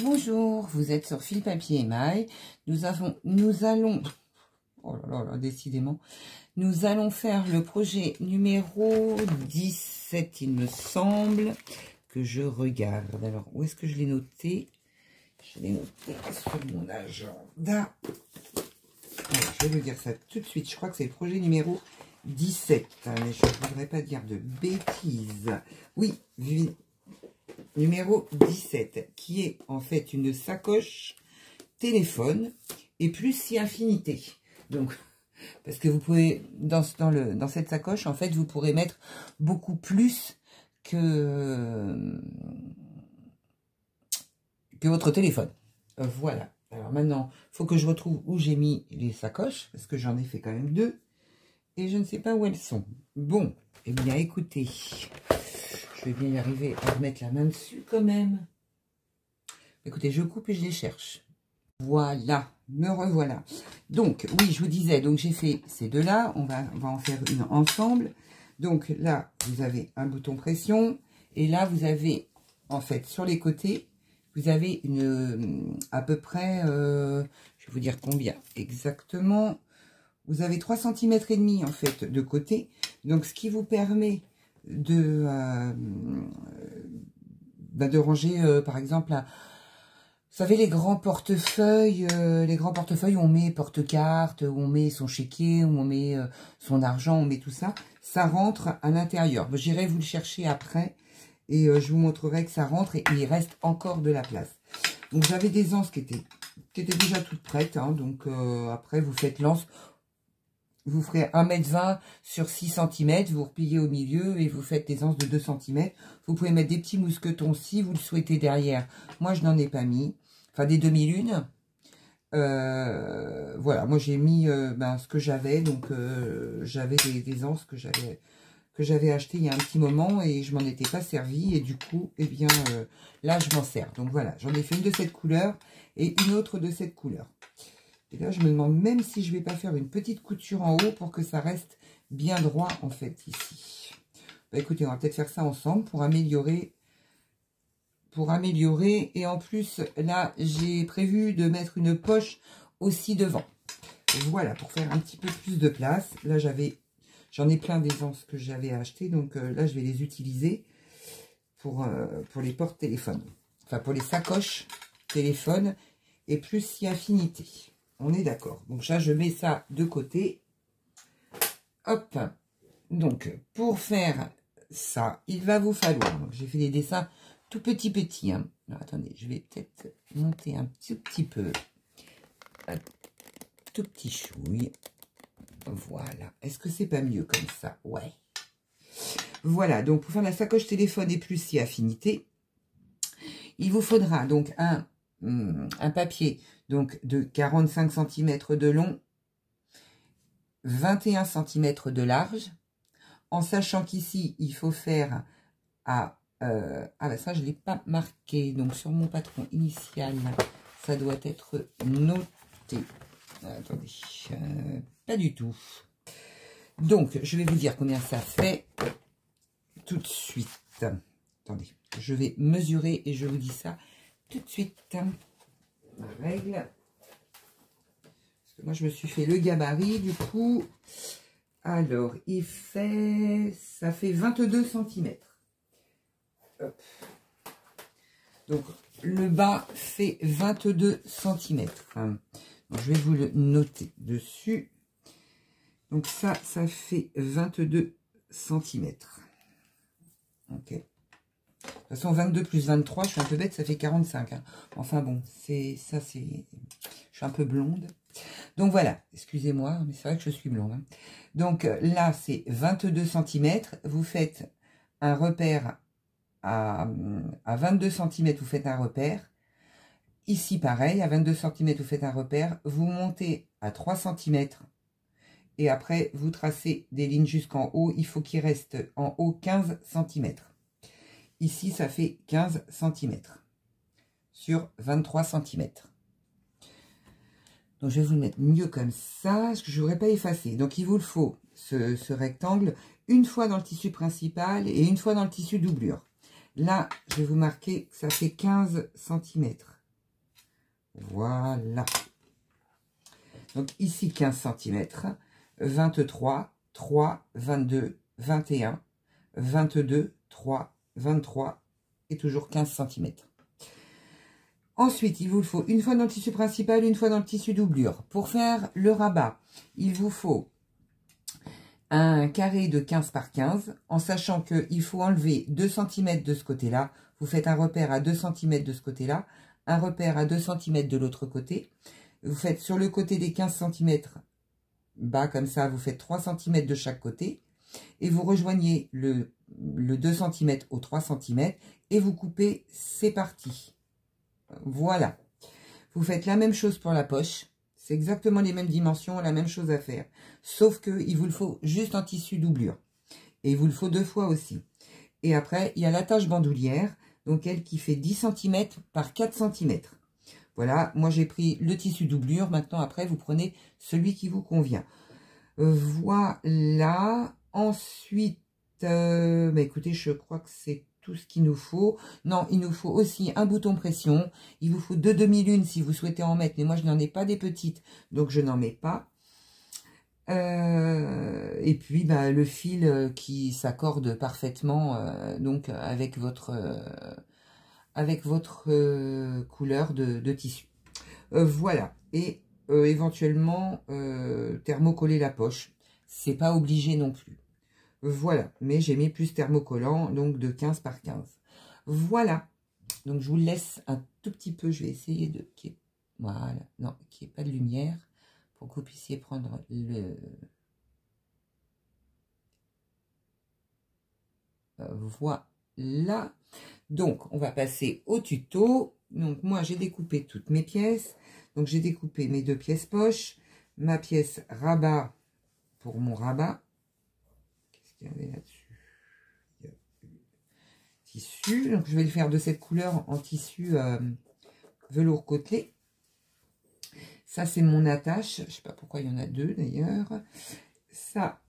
Bonjour, vous êtes sur Fil Papier Émail. Nous allons, oh là là, décidément, nous allons faire le projet numéro 17, il me semble, que je regarde. Alors, où est-ce que je l'ai noté? Je l'ai noté sur mon agenda. Alors, je vais vous dire ça tout de suite. Je crois que c'est le projet numéro 17, mais je ne voudrais pas dire de bêtises. Oui, numéro 17, qui est en fait une sacoche téléphone et plus si infinité. Donc, parce que vous pouvez, dans cette sacoche, en fait, vous pourrez mettre beaucoup plus que votre téléphone. Voilà. Alors maintenant, il faut que je retrouve où j'ai mis les sacoches, parce que j'en ai fait quand même deux, et je ne sais pas où elles sont. Bon, eh bien, écoutez, je vais bien y arriver à remettre la main dessus quand même. Écoutez, je coupe et je les cherche. Voilà, me revoilà. Donc, oui, je vous disais, donc j'ai fait ces deux-là, on va en faire une ensemble. Donc là, vous avez un bouton pression, et là, vous avez, en fait, sur les côtés, vous avez à peu près, je vais vous dire combien exactement, vous avez 3 cm et demi en fait de côté, donc ce qui vous permet de ranger par exemple, vous savez, les grands portefeuilles où on met porte-cartes, où on met son chéquier, où on met son argent, on met tout ça, ça rentre à l'intérieur. J'irai vous le chercher après. Et je vous montrerai que ça rentre et il reste encore de la place. Donc j'avais des anses qui étaient déjà toutes prêtes. Hein, donc après vous faites l'anse. Vous ferez 1,20 m sur 6 cm. Vous repliez au milieu et vous faites des anses de 2 cm. Vous pouvez mettre des petits mousquetons si vous le souhaitez derrière. Moi je n'en ai pas mis. Enfin des demi-lunes. Voilà, moi j'ai mis ce que j'avais. Donc j'avais des anses que j'avais acheté il y a un petit moment et je m'en étais pas servi et du coup, eh bien, là, je m'en sers. Donc voilà, j'en ai fait une de cette couleur et une autre de cette couleur. Et là, je me demande même si je vais pas faire une petite couture en haut pour que ça reste bien droit, en fait, ici. Bah, écoutez, on va peut-être faire ça ensemble pour améliorer. Et en plus, là, j'ai prévu de mettre une poche aussi devant. Voilà, pour faire un petit peu plus de place. Là, j'en ai plein des anses que j'avais acheté, donc là, je vais les utiliser pour les porte-téléphones. Enfin, pour les sacoches téléphone et plus si infinité. On est d'accord. Donc là, je mets ça de côté. Hop. Donc, pour faire ça, il va vous falloir... J'ai fait des dessins tout petits. Hein. Alors, attendez, je vais peut-être monter un petit peu. Un tout petit chouille. Voilà. Est-ce que c'est pas mieux comme ça? Ouais. Voilà. Donc, pour faire la sacoche téléphone et plus si affinité, il vous faudra donc un papier donc de 45 cm de long, 21 cm de large, en sachant qu'ici, il faut faire à... ça, je ne l'ai pas marqué. Donc, sur mon patron initial, ça doit être noté. Attendez, pas du tout. Donc, je vais vous dire combien ça fait tout de suite. Attendez, je vais mesurer et je vous dis ça tout de suite. Ma règle. Parce que moi, je me suis fait le gabarit, du coup. Alors, ça fait 22 cm. Hop. Donc, le bas fait 22 cm. Donc, je vais vous le noter dessus. Donc ça fait 22 cm. Ok. De toute façon, 22 plus 23, je suis un peu bête, ça fait 45. Hein. Enfin bon, je suis un peu blonde. Donc voilà, excusez-moi, mais c'est vrai que je suis blonde. Hein. Donc là, c'est 22 cm. Vous faites un repère à 22 cm, vous faites un repère. Ici, pareil, à 22 cm, vous faites un repère. Vous montez à 3 cm. Et après, vous tracez des lignes jusqu'en haut. Il faut qu'il reste en haut 15 cm. Ici, ça fait 15 cm sur 23 cm. Donc, je vais vous le mettre mieux comme ça, parce que je ne voudrais pas effacer. Donc, il vous le faut, ce rectangle, une fois dans le tissu principal et une fois dans le tissu doublure. Là, je vais vous marquer que ça fait 15 cm Voilà. Donc ici 15 cm, 23, 3, 22, 21, 22, 3, 23 et toujours 15 cm. Ensuite, il vous faut une fois dans le tissu principal, une fois dans le tissu doublure. Pour faire le rabat, il vous faut un carré de 15 par 15, en sachant qu'il faut enlever 2 cm de ce côté-là. Vous faites un repère à 2 cm de ce côté-là, un repère à 2 cm de l'autre côté. Vous faites sur le côté des 15 cm bas, comme ça, vous faites 3 cm de chaque côté. Et vous rejoignez le 2 cm au 3 cm et vous coupez ces parties. Voilà. Vous faites la même chose pour la poche. C'est exactement les mêmes dimensions, la même chose à faire. Sauf qu'il vous le faut juste en tissu doublure. Et il vous le faut 2 fois aussi. Et après, il y a l'attache bandoulière. Donc, elle qui fait 10 cm par 4 cm. Voilà, moi j'ai pris le tissu doublure. Maintenant, après, vous prenez celui qui vous convient. Voilà. Ensuite, bah écoutez, je crois que c'est tout ce qu'il nous faut. Non, il nous faut aussi un bouton pression. Il vous faut 2 demi-lunes si vous souhaitez en mettre. Mais moi, je n'en ai pas des petites, donc je n'en mets pas. Et puis, bah, le fil qui s'accorde parfaitement donc avec votre couleur de tissu. Voilà. Et éventuellement, thermocoller la poche. C'est pas obligé non plus. Voilà, mais j'ai mis plus thermocollant, donc de 15 par 15. Voilà, donc je vous laisse un tout petit peu, je vais essayer de... Voilà, non, qu'il n'y ait pas de lumière, pour que vous puissiez prendre le... Voilà, donc on va passer au tuto. Donc moi j'ai découpé toutes mes pièces, donc j'ai découpé mes 2 pièces poche, ma pièce rabat pour mon rabat. Il y avait là-dessus tissu, donc je vais le faire de cette couleur en tissu velours côtelé. Ça c'est mon attache, je sais pas pourquoi il y en a 2 d'ailleurs. Ça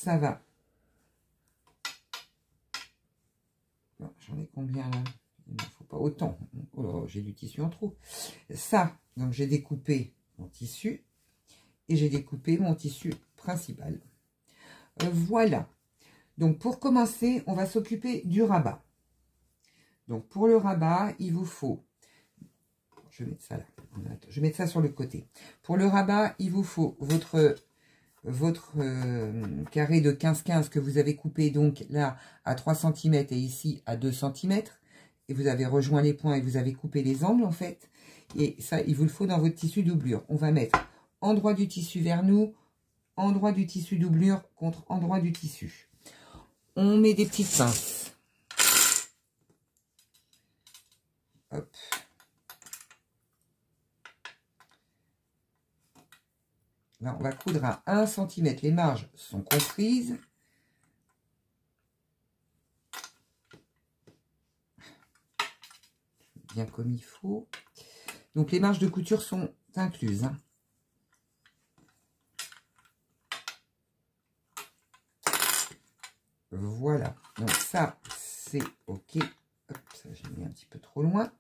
va. J'en ai combien là? Il ne faut pas autant. Oh là, j'ai du tissu en trop. Ça, donc j'ai découpé mon tissu et j'ai découpé mon tissu principal. Voilà. Donc, pour commencer, on va s'occuper du rabat. Donc, pour le rabat, il vous faut... Je vais mettre ça là. Je vais mettre ça sur le côté. Pour le rabat, il vous faut votre carré de 15-15 que vous avez coupé donc là à 3 cm et ici à 2 cm. Et vous avez rejoint les points et vous avez coupé les angles en fait. Et ça, il vous le faut dans votre tissu doublure. On va mettre endroit du tissu vers nous, endroit du tissu doublure contre endroit du tissu. On met des petites pinces. Hop. Là, on va coudre à 1 cm. Les marges sont comprises. Bien comme il faut. Donc, les marges de couture sont incluses. Hein. Voilà. Donc, ça, c'est OK. Hop, ça, j'ai mis un petit peu trop loin.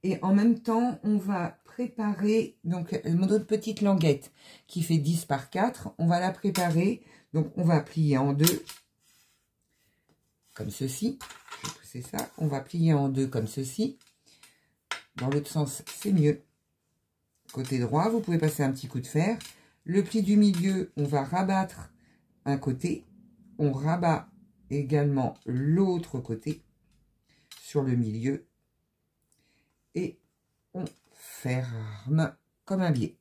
Et en même temps, on va préparer donc notre petite languette qui fait 10 par 4. On va la préparer. Donc, on va plier en 2 comme ceci. Je vais pousser ça. On va plier en 2 comme ceci. Dans l'autre sens, c'est mieux. Côté droit, vous pouvez passer un petit coup de fer. Le pli du milieu, on va rabattre un côté. On rabat également l'autre côté sur le milieu. Et on ferme comme un biais.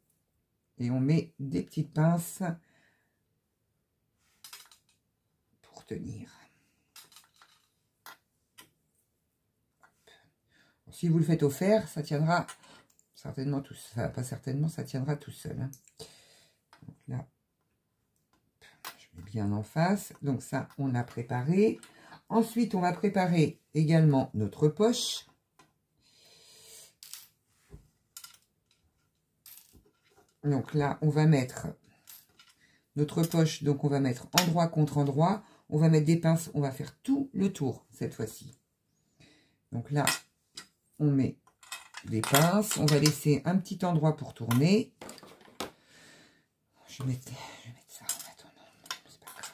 Et on met des petites pinces pour tenir. Si vous le faites au fer, ça tiendra certainement tout seul. Pas certainement, ça tiendra tout seul. Hein. Donc là, je mets bien en face. Donc ça, on a préparé. Ensuite, on va préparer également notre poche. Donc là, on va mettre notre poche. Donc on va mettre endroit contre endroit. On va mettre des pinces. On va faire tout le tour cette fois-ci. Donc là, on met des pinces. On va laisser un petit endroit pour tourner. Je vais mettre ça en attendant, c'est pas grave.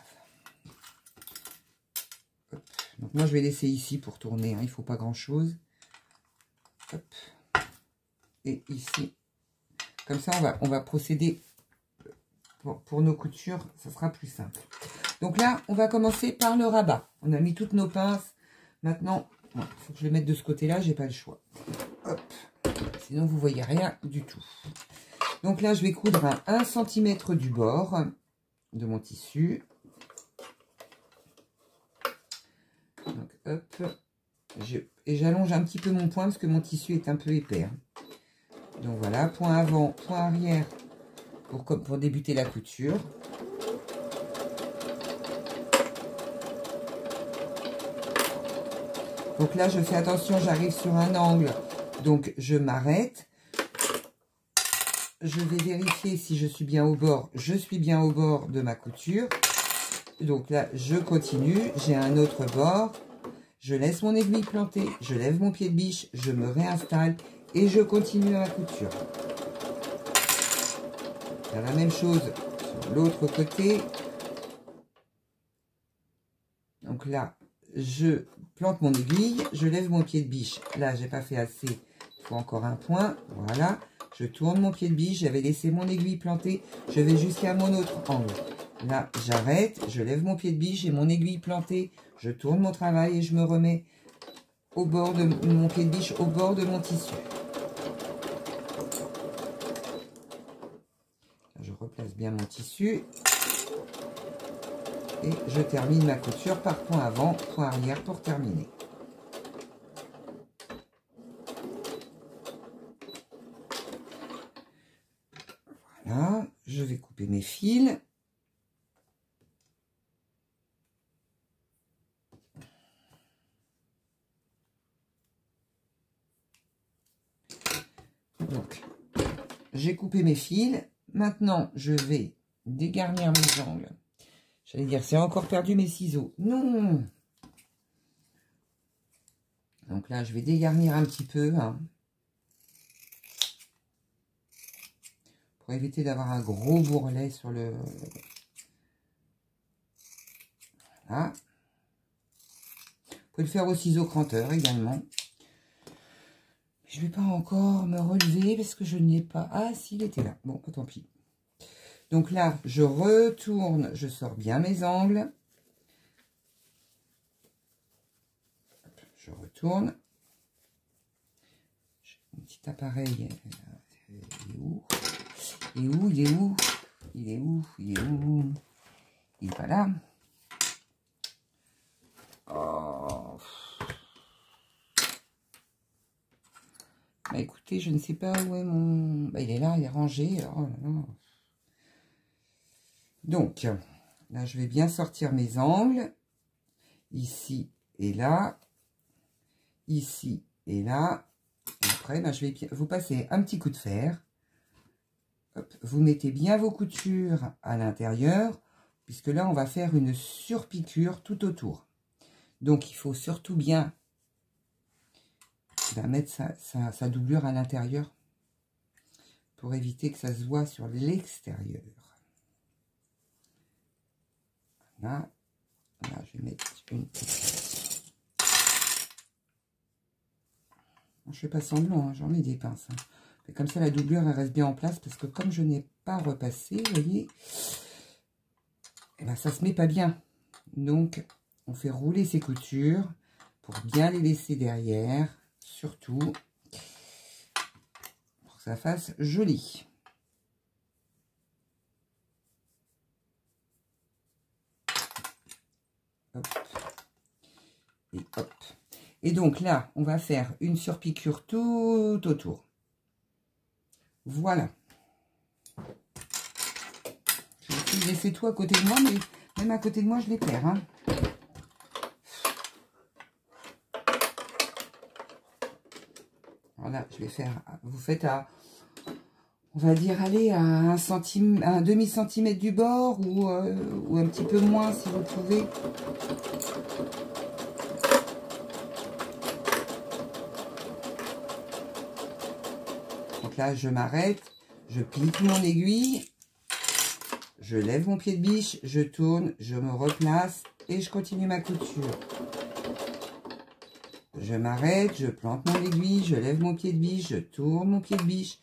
Hop. Donc moi je vais laisser ici pour tourner, hein. Il ne faut pas grand chose. Hop. Et ici. Comme ça on va procéder pour nos coutures, ça sera plus simple. Donc là on va commencer par le rabat. On a mis toutes nos pinces. Maintenant, il faut que je les mette de ce côté-là, j'ai pas le choix. Hop. Sinon vous voyez rien du tout. Donc là, je vais coudre à 1 cm du bord de mon tissu. Donc, hop. Et j'allonge un petit peu mon point parce que mon tissu est un peu épais. Donc voilà, point avant, point arrière pour débuter la couture. Donc là, je fais attention, j'arrive sur un angle. Donc, je m'arrête. Je vais vérifier si je suis bien au bord. Je suis bien au bord de ma couture. Donc là, je continue. J'ai un autre bord. Je laisse mon aiguille plantée. Je lève mon pied de biche. Je me réinstalle. Et je continue ma couture. Faire la même chose sur l'autre côté. Donc là, je plante mon aiguille. Je lève mon pied de biche. Là, j'ai pas fait assez. Il faut encore un point. Voilà. Je tourne mon pied de biche, j'avais laissé mon aiguille plantée, je vais jusqu'à mon autre angle. Là, j'arrête, je lève mon pied de biche et mon aiguille plantée, je tourne mon travail et je me remets au bord de mon pied de biche, au bord de mon tissu. Là, je replace bien mon tissu et je termine ma couture par point avant, point arrière pour terminer. Voilà, je vais couper mes fils. Donc, j'ai coupé mes fils. Maintenant, je vais dégarnir mes angles. J'allais dire, c'est encore perdu mes ciseaux. Non! Donc là, je vais dégarnir un petit peu, hein, pour éviter d'avoir un gros bourrelet sur le... Voilà. Vous pouvez le faire au ciseau cranteur également. Je ne vais pas encore me relever parce que je n'ai pas... Ah, si, il était là. Bon, tant pis. Donc là, je retourne, je sors bien mes angles. Je retourne. J'ai un petit appareil. Il est où? Il est où? Il est où? Il est où? Il est où? Il est pas là. Oh. Bah écoutez, je ne sais pas où est mon... Bah, il est là, il est rangé. Oh là là. Donc, là, je vais bien sortir mes angles. Ici et là. Ici et là. Et après, bah, je vais vous passer un petit coup de fer. Hop, vous mettez bien vos coutures à l'intérieur, puisque là, on va faire une surpiqûre tout autour. Donc, il faut surtout bien mettre sa doublure à l'intérieur pour éviter que ça se voit sur l'extérieur. Là, je vais mettre une petite... Je fais pas semblant, hein, j'en mets des pinces. Hein. Mais comme ça, la doublure, elle reste bien en place, parce que comme je n'ai pas repassé, vous voyez, eh ben, ça se met pas bien. Donc, on fait rouler ses coutures pour bien les laisser derrière, surtout pour que ça fasse joli. Hop. Et hop. Et donc là, on va faire une surpiqûre tout autour. Voilà. Je vais laisser tout à côté de moi, mais même à côté de moi, je les perds. Hein. Voilà, je vais faire... Vous faites à... On va dire, allez, à un demi-centimètre du bord ou un petit peu moins si vous pouvez. Donc là, je m'arrête, je plie mon aiguille, je lève mon pied de biche, je tourne, je me replace et je continue ma couture. Je m'arrête, je plante mon aiguille, je lève mon pied de biche, je tourne mon pied de biche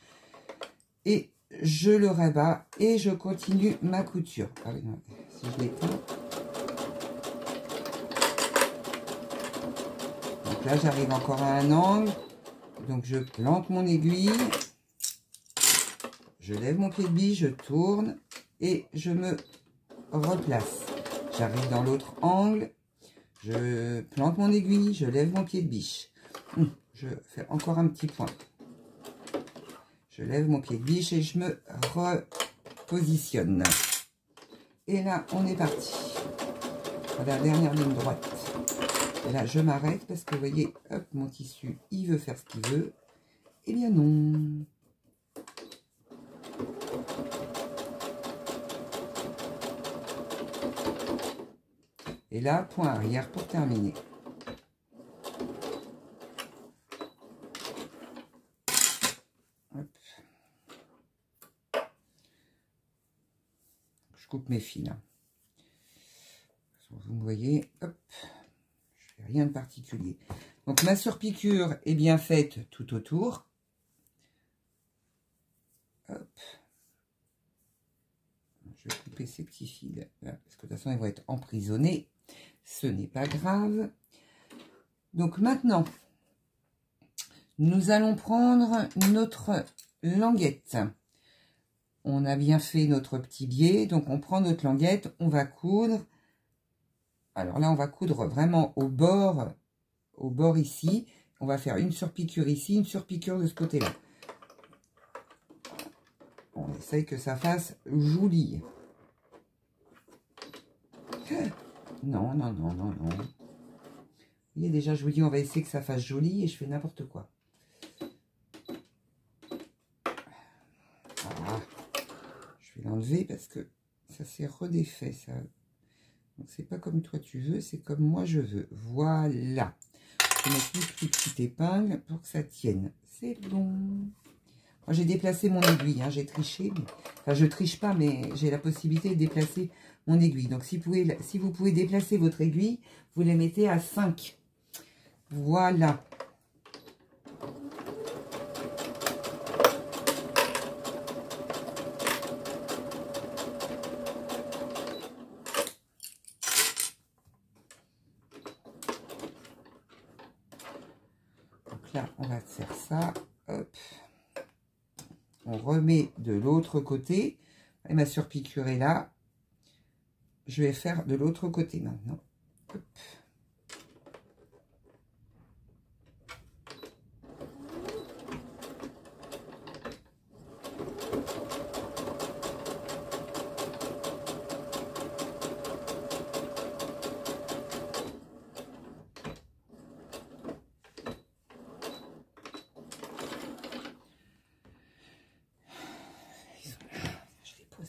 et je le rabats et je continue ma couture. Ah oui, non, si je l'éteins. Donc là, j'arrive encore à un angle. Donc je plante mon aiguille, je lève mon pied de biche, je tourne et je me replace. J'arrive dans l'autre angle, je plante mon aiguille, je lève mon pied de biche. Je fais encore un petit point. Je lève mon pied de biche et je me repositionne. Et là, on est parti. Voilà la dernière ligne droite. Et là, je m'arrête parce que vous voyez, hop, mon tissu, il veut faire ce qu'il veut. Eh bien non. Et là, point arrière pour terminer. Hop. Je coupe mes fils. Vous me voyez, hop. Je fais rien de particulier. Donc ma surpiqûre est bien faite tout autour. Hop. Je vais couper ces petits fils là, parce que de toute façon ils vont être emprisonnés. Ce n'est pas grave. Donc maintenant, nous allons prendre notre languette. On a bien fait notre petit biais, donc on prend notre languette, on va coudre. Alors là, on va coudre vraiment au bord ici. On va faire une surpiqûre ici, une surpiqûre de ce côté-là. On essaye que ça fasse joli. Non, non, non, non, non. Vous voyez, déjà, je vous dis, on va essayer que ça fasse joli et je fais n'importe quoi. Voilà. Je vais l'enlever parce que ça s'est redéfait, ça. Donc, c'est pas comme toi tu veux, c'est comme moi je veux. Voilà. Je vais mettre une plus petite épingle pour que ça tienne. C'est bon. Moi, j'ai déplacé mon aiguille, hein, j'ai triché. Mais... Enfin, je triche pas, mais j'ai la possibilité de déplacer mon aiguille. Donc, si vous pouvez déplacer votre aiguille, vous les mettez à 5. Voilà. Donc là, on va faire ça. Hop. On remet de l'autre côté. Et ma surpiqûre est là. Je vais faire de l'autre côté maintenant. Hop.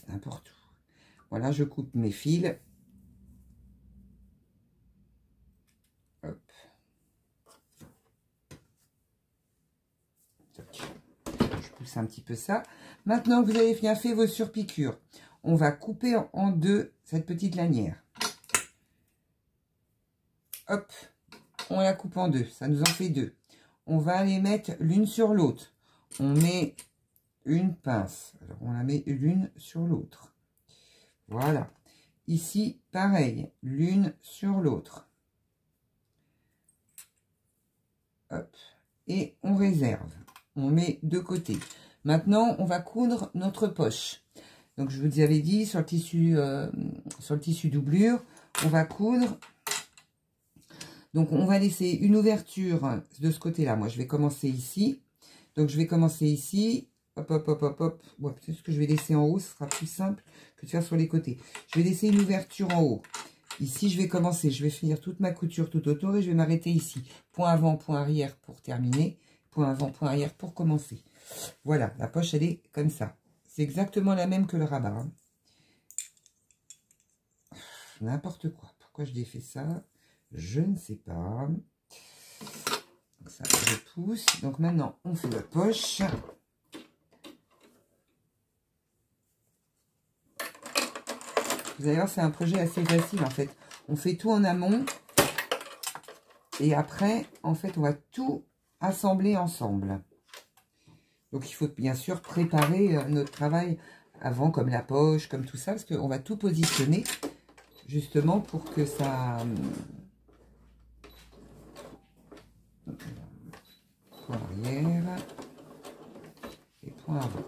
N'importe où. Voilà, je coupe mes fils. Hop. Je pousse un petit peu ça. Maintenant que vous avez bien fait vos surpiqûres, on va couper en deux cette petite lanière. Hop, on la coupe en deux. Ça nous en fait deux. On va les mettre l'une sur l'autre. On met une pince. Alors, on la met l'une sur l'autre. Voilà. Ici, pareil, l'une sur l'autre. Hop. Et on réserve. On met de côté. Maintenant, on va coudre notre poche. Donc, je vous avais dit, sur le tissu doublure, on va coudre. Donc, on va laisser une ouverture de ce côté-là. Moi, je vais commencer ici. Donc, je vais commencer ici. Hop, hop, hop, hop, hop. Ouais, peut-être que je vais laisser en haut, ce sera plus simple que de faire sur les côtés. Je vais laisser une ouverture en haut. Ici, je vais commencer. Je vais finir toute ma couture tout autour et je vais m'arrêter ici. Point avant, point arrière pour terminer. Point avant, point arrière pour commencer. Voilà, la poche, elle est comme ça. C'est exactement la même que le rabat. Hein. N'importe quoi. Pourquoi je défais ça? Je ne sais pas. Donc ça, je pousse. Donc maintenant, on fait la poche. Vous allez voir, c'est un projet assez facile en fait. On fait tout en amont. Et après, en fait, on va tout assembler ensemble. Donc, il faut bien sûr préparer notre travail avant, comme la poche, comme tout ça, parce qu'on va tout positionner, justement, pour que ça... Point arrière et point avant.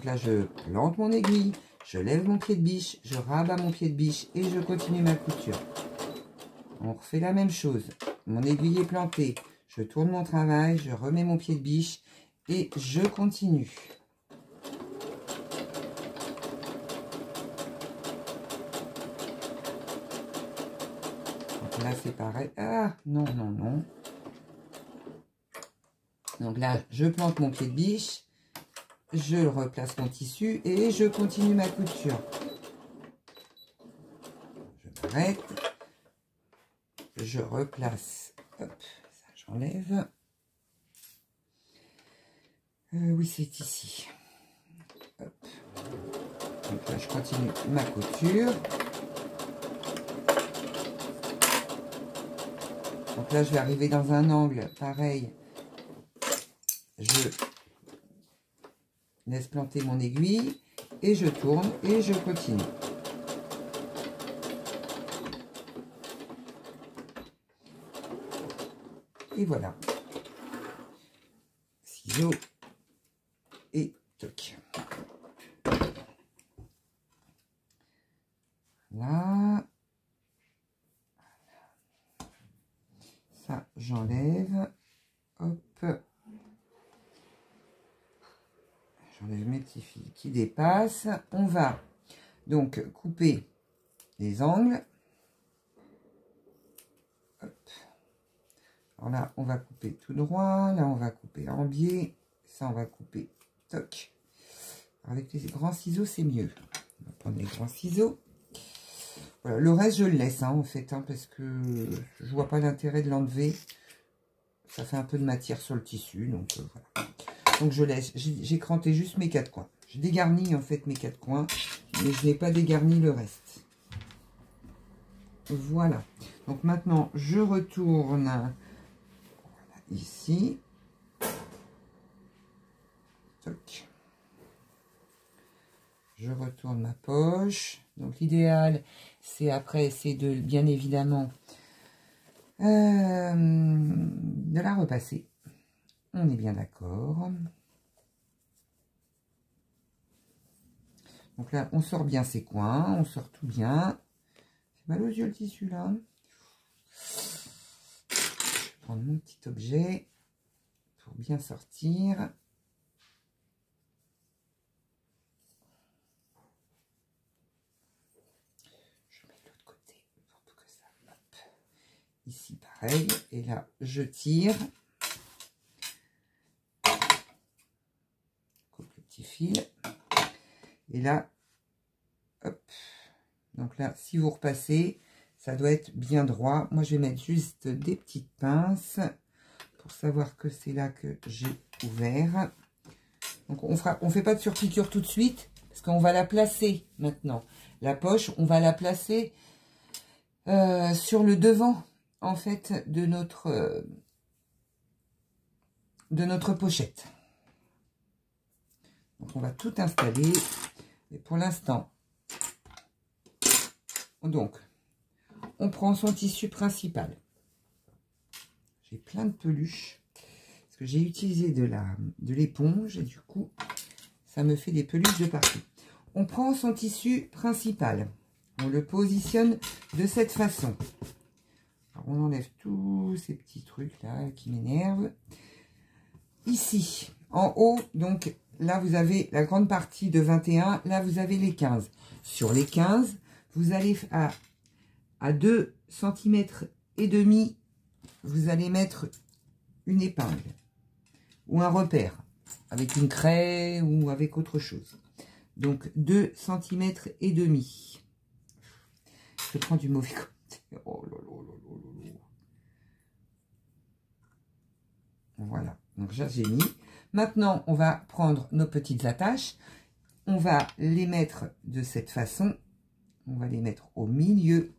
Là, je plante mon aiguille, je lève mon pied de biche, je rabats mon pied de biche et je continue ma couture. On refait la même chose. Mon aiguille est plantée, je tourne mon travail, je remets mon pied de biche et je continue. Donc là, c'est pareil. Ah, non, non, non. Donc là, je plante mon pied de biche. Je replace mon tissu et je continue ma couture. Je m'arrête. Je replace. Hop, ça j'enlève. Oui, c'est ici. Hop. Donc là, je continue ma couture. Donc là, je vais arriver dans un angle pareil. Je laisse planter mon aiguille et je tourne et je continue. Et voilà. Ciseaux et toc. Là. Ça, j'enlève. Hop. J'enlève mes petits fils qui dépassent. On va donc couper les angles. Hop. Alors là, on va couper tout droit. Là, on va couper en biais. Ça, on va couper. Toc. Avec les grands ciseaux, c'est mieux. On va prendre les grands ciseaux. Voilà. Le reste, je le laisse, hein, en fait, hein, parce que je vois pas l'intérêt de l'enlever. Ça fait un peu de matière sur le tissu, donc voilà. Donc je laisse, j'ai cranté juste mes 4 coins. Je dégarnis en fait mes 4 coins, mais je n'ai pas dégarni le reste. Voilà. Donc maintenant, je retourne voilà, ici. Toc. Je retourne ma poche. Donc l'idéal, c'est après, c'est de bien évidemment de la repasser. On est bien d'accord. Donc là, on sort bien ses coins, on sort tout bien. C'est mal aux yeux le tissu là. Je vais prendre mon petit objet pour bien sortir. Je mets de l'autre côté pour que ça... Hop. Ici pareil. Et là, je tire. Coupe le petit fil. Et là, hop. Donc là, si vous repassez, ça doit être bien droit. Moi, je vais mettre juste des petites pinces pour savoir que c'est là que j'ai ouvert. Donc, on fait pas de surpiqûre tout de suite parce qu'on va la placer maintenant. La poche, on va la placer sur le devant, en fait, de notre pochette. Donc, on va tout installer. Et pour l'instant, donc, on prend son tissu principal. J'ai plein de peluches. Parce que j'ai utilisé de l'éponge. Et du coup, ça me fait des peluches de partout. On prend son tissu principal. On le positionne de cette façon. Alors, on enlève tous ces petits trucs là qui m'énervent. Ici, en haut, donc là, vous avez la grande partie de 21. Là, vous avez les 15. Sur les 15, vous allez à 2 cm et demi, vous allez mettre une épingle ou un repère avec une craie ou avec autre chose. Donc 2 cm et demi. je prends du mauvais côté. Oh là là là là là. Voilà, donc là j'ai mis. Maintenant, on va prendre nos petites attaches. On va les mettre de cette façon. On va les mettre au milieu.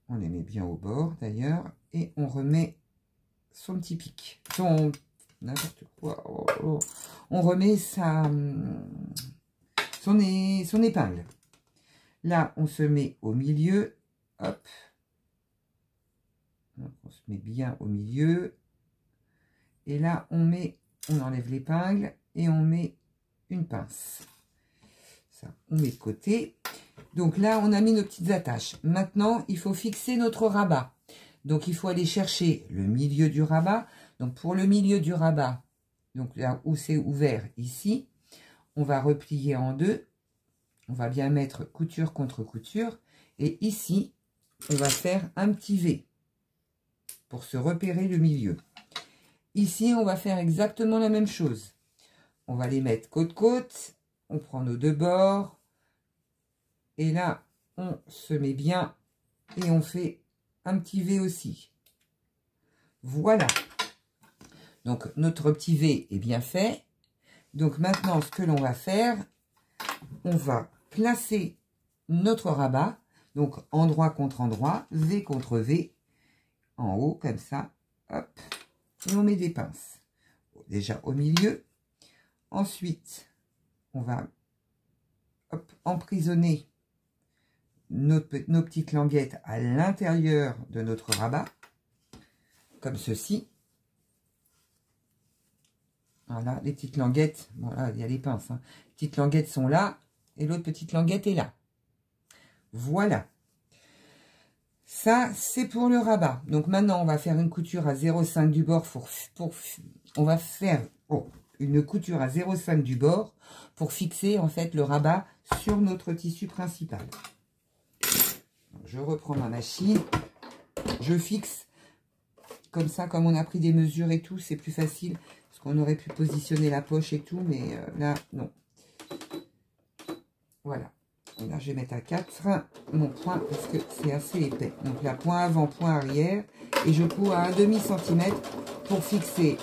On les met bien au bord d'ailleurs. Et on remet son petit pic. Son... n'importe quoi. Oh, oh. On remet son épingle. Là, on se met au milieu. Hop. Donc, on se met bien au milieu. Et là, on enlève l'épingle et on met une pince. Ça, on met de côté. Donc là, on a mis nos petites attaches. Maintenant, il faut fixer notre rabat. Donc, il faut aller chercher le milieu du rabat. Donc, pour le milieu du rabat, donc là où c'est ouvert, ici, on va replier en deux. On va bien mettre couture contre couture. Et ici, on va faire un petit V pour se repérer le milieu. Ici, on va faire exactement la même chose. On va les mettre côte-côte. On prend nos deux bords. Et là, on se met bien. Et on fait un petit V aussi. Voilà. Donc, notre petit V est bien fait. Donc, maintenant, ce que l'on va faire, on va placer notre rabat. Donc, endroit contre endroit, V contre V. En haut, comme ça. Hop. Et on met des pinces. Déjà au milieu. Ensuite, on va emprisonner nos petites languettes à l'intérieur de notre rabat. Comme ceci. Voilà, les petites languettes. Bon, là, il y a les pinces. Hein. Les petites languettes sont là. Et l'autre petite languette est là. Voilà. Ça, c'est pour le rabat. Donc maintenant, on va faire une couture à 0,5 du bord. On va faire une couture à 0,5 du bord pour fixer en fait le rabat sur notre tissu principal. Donc, je reprends ma machine. Je fixe comme ça, comme on a pris des mesures et tout, c'est plus facile. Parce qu'on aurait pu positionner la poche et tout, mais là, non. Voilà. Et là, je vais mettre à 4 mon point parce que c'est assez épais. Donc là, point avant, point arrière. Et je couds à 1/2 cm pour fixer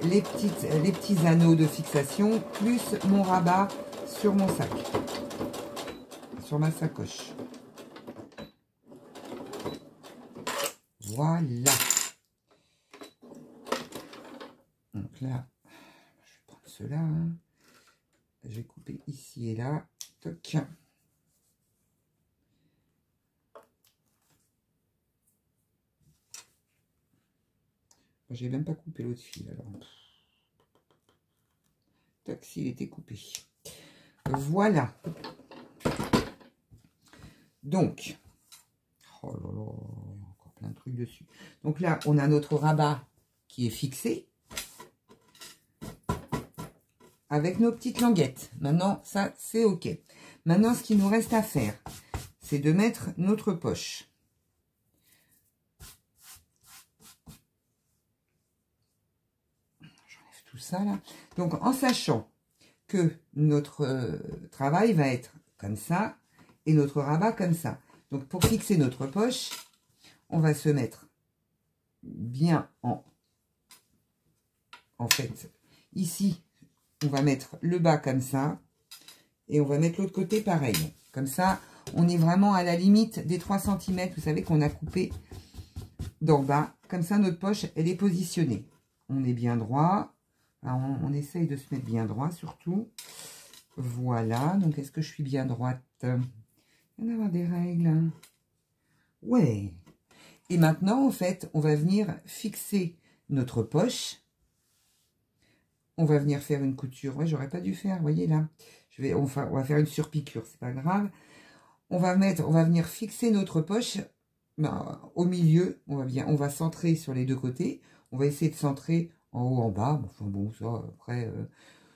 les petits anneaux de fixation plus mon rabat sur mon sac. Sur ma sacoche. Voilà. Donc là, je vais prendre cela. Hein. Je vais couper ici et là. Toc. J'ai même pas coupé l'autre fil alors. Toc, s'il était coupé. Voilà. Donc, oh là là, il y a encore plein de trucs dessus. Donc là, on a notre rabat qui est fixé. Avec nos petites languettes. Maintenant, ça, c'est OK. Maintenant, ce qu'il nous reste à faire, c'est de mettre notre poche. J'enlève tout ça, là. Donc, en sachant que notre travail va être comme ça et notre rabat comme ça. Donc, pour fixer notre poche, on va se mettre bien en fait, ici, on va mettre le bas comme ça. Et on va mettre l'autre côté pareil. Comme ça, on est vraiment à la limite des 3 cm. Vous savez qu'on a coupé d'en bas. Comme ça, notre poche, elle est positionnée. On est bien droit. Alors, on essaye de se mettre bien droit surtout. Voilà. Donc, est-ce que je suis bien droite? Il y en a des règles. Ouais. Et maintenant, en fait, on va venir fixer notre poche. On va venir faire une couture. Ouais, j'aurais pas dû faire, vous voyez là. On va faire une surpiqûre, c'est pas grave. On va venir fixer notre poche au milieu. On va centrer sur les deux côtés. On va essayer de centrer en haut, en bas. Enfin bon, ça, après,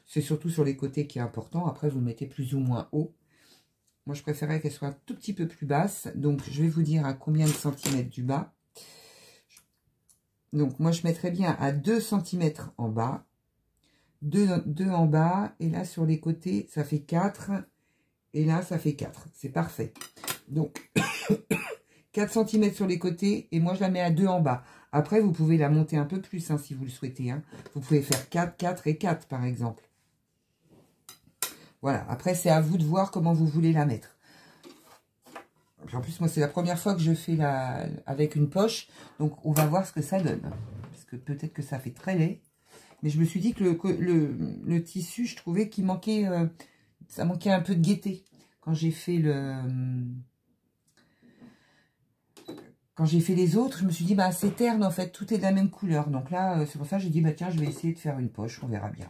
c'est surtout sur les côtés qui est important. Après, vous le mettez plus ou moins haut. Moi, je préférais qu'elle soit un tout petit peu plus basse. Donc, je vais vous dire à combien de centimètres du bas. Donc, moi, je mettrais bien à 2 cm en bas. 2 en bas. Et là, sur les côtés, ça fait 4. Et là, ça fait 4. C'est parfait. Donc, 4 cm sur les côtés. Et moi, je la mets à 2 en bas. Après, vous pouvez la monter un peu plus, hein, si vous le souhaitez. Hein. Vous pouvez faire 4, 4 et 4, par exemple. Voilà. Après, c'est à vous de voir comment vous voulez la mettre. En plus, moi, c'est la première fois que je fais avec une poche. Donc, on va voir ce que ça donne. Parce que peut-être que ça fait très laid. Mais je me suis dit que le tissu, je trouvais qu'il manquait... ça manquait un peu de gaieté. Quand j'ai fait Quand j'ai fait les autres, je me suis dit, bah c'est terne en fait, tout est de la même couleur. Donc là, c'est pour ça que j'ai dit, bah tiens, je vais essayer de faire une poche, on verra bien.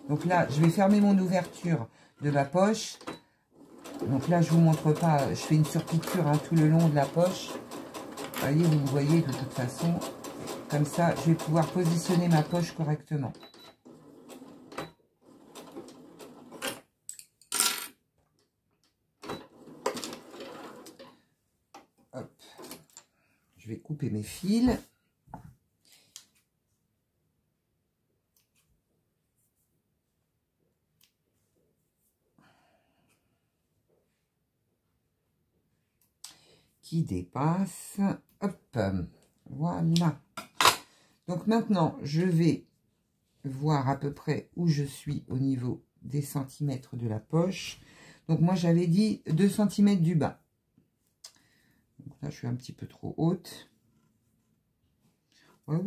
Donc là, je vais fermer mon ouverture de ma poche. Donc là, je vous montre pas, je fais une surpiqûre hein, tout le long de la poche. Vous voyez de toute façon. Comme ça, je vais pouvoir positionner ma poche correctement. Hop. Je vais couper mes fils. Qui dépasse. Hop. Voilà. Donc maintenant, je vais voir à peu près où je suis au niveau des centimètres de la poche. Donc moi, j'avais dit 2 cm du bas. Donc là, je suis un petit peu trop haute. Ouais,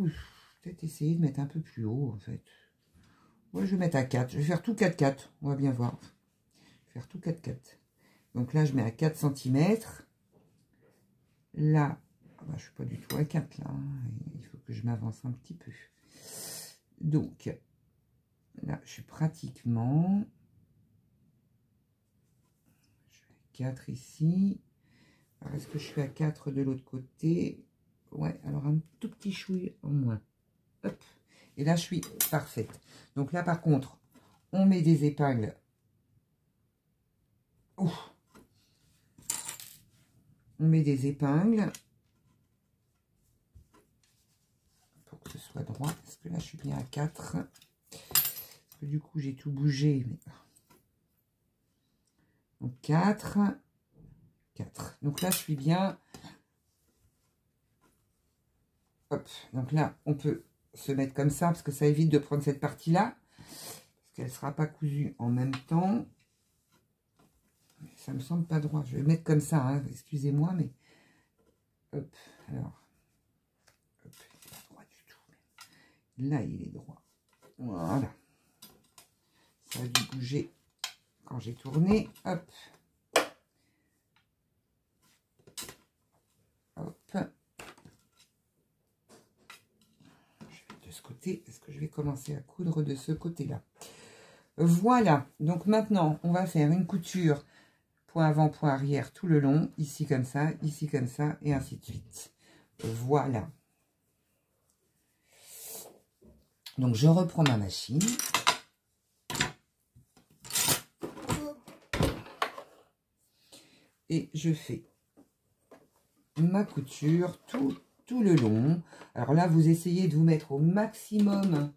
peut-être essayer de mettre un peu plus haut, en fait. Ouais, je vais mettre à 4. Je vais faire tout 4-4. On va bien voir. Je vais faire tout 4-4. Donc là, je mets à 4 cm. Là, bah, je ne suis pas du tout à 4, là. Il faut que je m'avance un petit peu. Donc, là, je suis pratiquement... Je suis à 4 ici. Est-ce que je suis à 4 de l'autre côté? Ouais, alors un tout petit chouille en moins. Hop. Et là, je suis parfaite. Donc là, par contre, on met des épingles. Ouh. On met des épingles. Pour que ce soit droit. Parce que là, je suis bien à 4. Parce que du coup, j'ai tout bougé. Mais... Donc 4. 4. Donc là, je suis bien. Hop. Donc là, on peut se mettre comme ça. Parce que ça évite de prendre cette partie-là. Parce qu'elle ne sera pas cousue en même temps. Ça me semble pas droit. Je vais mettre comme ça. Hein. Excusez-moi, mais... Hop. Alors... Hop. Il n'est pas droit du tout. Mais... Là, il est droit. Voilà. Ça a dû bouger quand j'ai tourné. Hop. Hop. Je vais de ce côté. Est-ce que je vais commencer à coudre de ce côté-là? Voilà. Donc maintenant, on va faire une couture point avant, point arrière tout le long. Ici comme ça, et ainsi de suite. Voilà. Donc je reprends ma machine. Et je fais ma couture tout le long. Alors là, vous essayez de vous mettre au maximum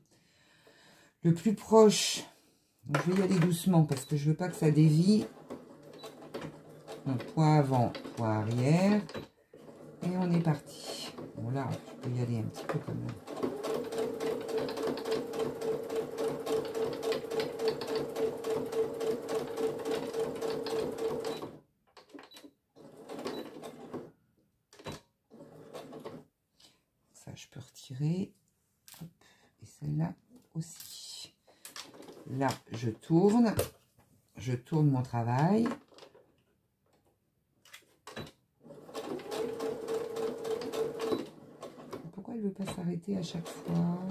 le plus proche. Donc, je vais y aller doucement parce que je veux pas que ça dévie. Donc, point avant, point arrière. Et on est parti. Bon là, je peux y aller un petit peu quand même. Ça, je peux retirer. Hop. Et celle-là aussi. Là, je tourne mon travail. Pourquoi elle ne veut pas s'arrêter à chaque fois?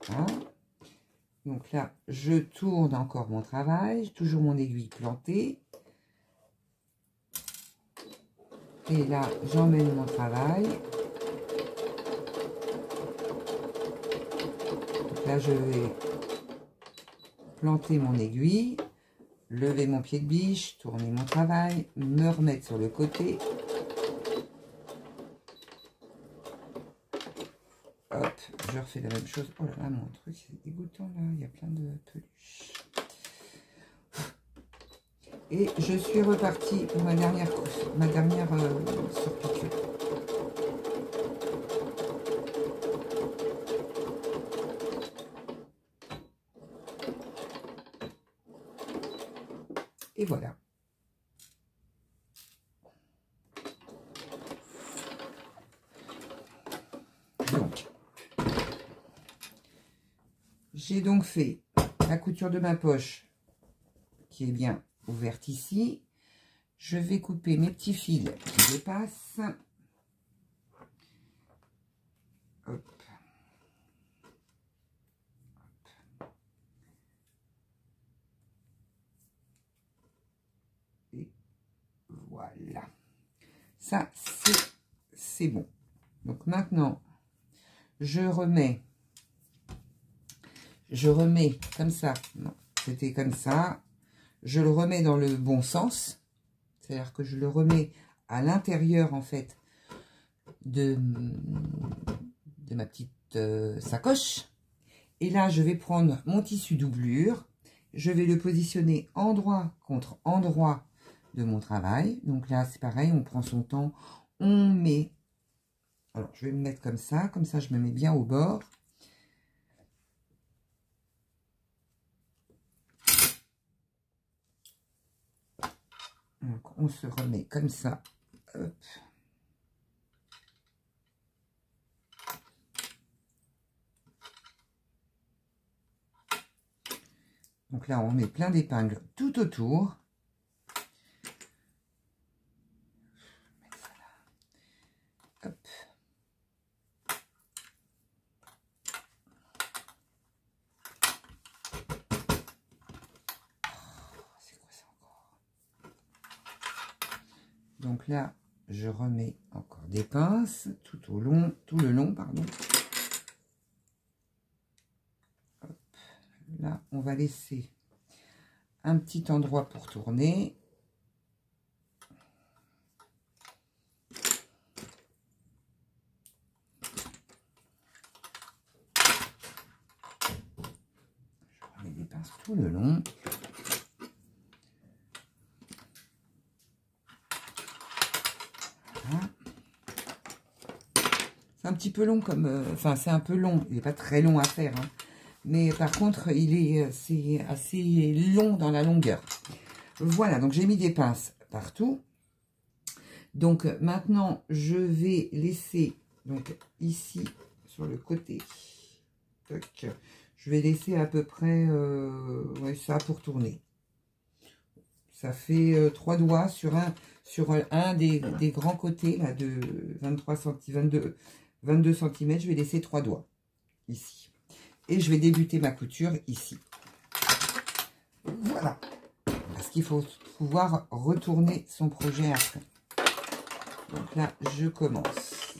Voilà. Donc là, je tourne encore mon travail, toujours mon aiguille plantée. Et là, j'emmène mon travail. Donc là, je vais planter mon aiguille, lever mon pied de biche, tourner mon travail, me remettre sur le côté. Hop, je refais la même chose. Oh là là, mon truc, c'est dégoûtant là, il y a plein de peluches. Et je suis repartie pour ma dernière surpiqûre. Et voilà. Donc, j'ai donc fait la couture de ma poche qui est bien ouverte ici. Je vais couper mes petits fils qui dépassent. Hop. Et voilà. Ça, c'est bon. Donc maintenant, je remets comme ça. Non, c'était comme ça. Je le remets dans le bon sens. C'est-à-dire que je le remets à l'intérieur, en fait, de ma petite sacoche. Et là, je vais prendre mon tissu doublure. Je vais le positionner endroit contre endroit de mon travail. Donc là, c'est pareil, on prend son temps. On met... Alors, je vais me mettre comme ça je me mets bien au bord. Donc, on se remet comme ça. Hop. Donc là, on met plein d'épingles tout autour. Hop. C'est quoi ça encore? Donc là, je remets encore des pinces tout le long, pardon. Hop. Là, on va laisser un petit endroit pour tourner. Je remets des pinces tout le long. Voilà. C'est un petit peu long comme... Enfin, c'est un peu long. Il n'est pas très long à faire, hein. Mais par contre, c'est assez long dans la longueur. Voilà, donc j'ai mis des pinces partout. Donc maintenant, je vais laisser, donc ici, sur le côté, tac, je vais laisser à peu près ouais, ça pour tourner. Ça fait 3 doigts sur un des grands côtés là, de 22 cm. Je vais laisser 3 doigts ici. Et je vais débuter ma couture ici. Voilà. Parce qu'il faut pouvoir retourner son projet après. Donc là, je commence.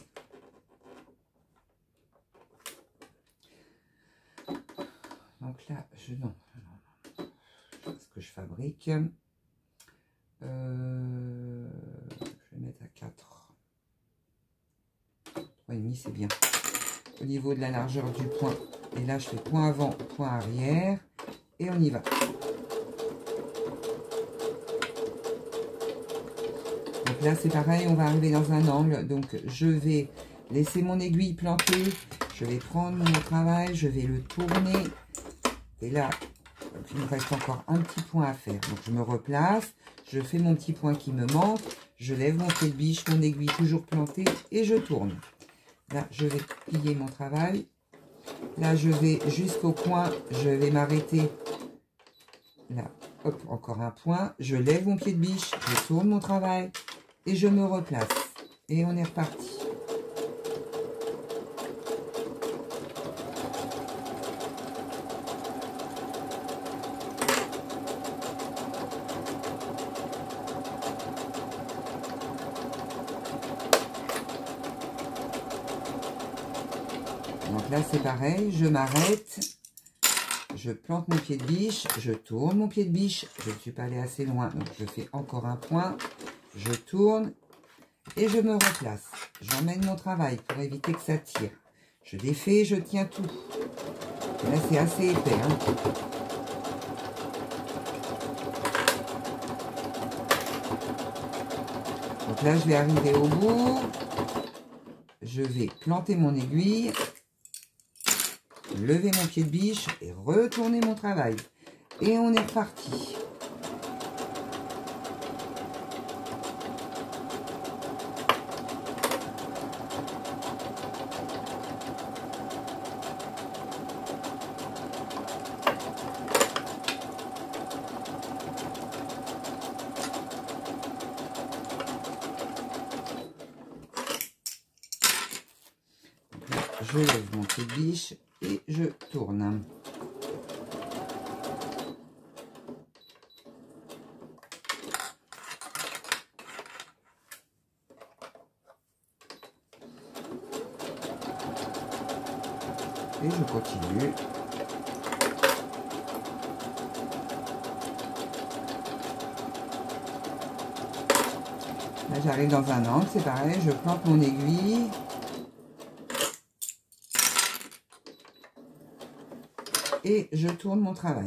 Donc là, non. Ce que je fabrique. Je vais mettre à 4. 3,5, c'est bien. Au niveau de la largeur du point. Et là, je fais point avant, point arrière. Et on y va. Donc là, c'est pareil, on va arriver dans un angle. Donc, je vais laisser mon aiguille plantée. Je vais prendre mon travail, je vais le tourner. Et là, il me reste encore un petit point à faire. Donc, je me replace. Je fais mon petit point qui me manque. Je lève mon pied de biche, mon aiguille toujours plantée. Et je tourne. Là, je vais plier mon travail. Là, je vais jusqu'au point. Je vais m'arrêter. Là, hop, encore un point. Je lève mon pied de biche. Je tourne mon travail. Et je me replace. Et on est reparti. Donc là, c'est pareil. Je m'arrête. Je plante mon pied de biche. Je tourne mon pied de biche. Je ne suis pas allée assez loin. Donc, je fais encore un point. Je tourne et je me replace. J'emmène mon travail pour éviter que ça tire. Je défais, je tiens tout. Et là, c'est assez épais, hein. Donc là, je vais arriver au bout. Je vais planter mon aiguille, lever mon pied de biche et retourner mon travail. Et on est reparti. Je lève mon pied de biche et je tourne. Et je continue. Là, j'arrive dans un angle, c'est pareil, je plante mon aiguille. Et je tourne mon travail.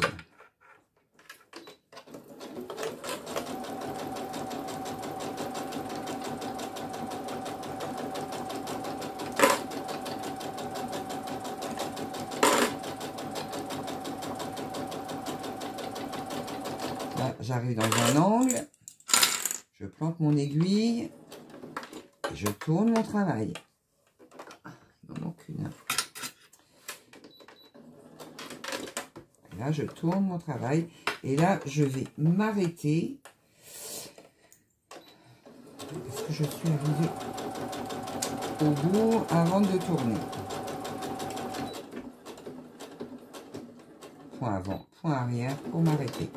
Là, j'arrive dans un angle. Je plante mon aiguille. Et je tourne mon travail. Il m'en manque une. Là, je tourne mon travail et là, je vais m'arrêter parce que je suis arrivée au bout avant de tourner. Point avant, point arrière pour m'arrêter.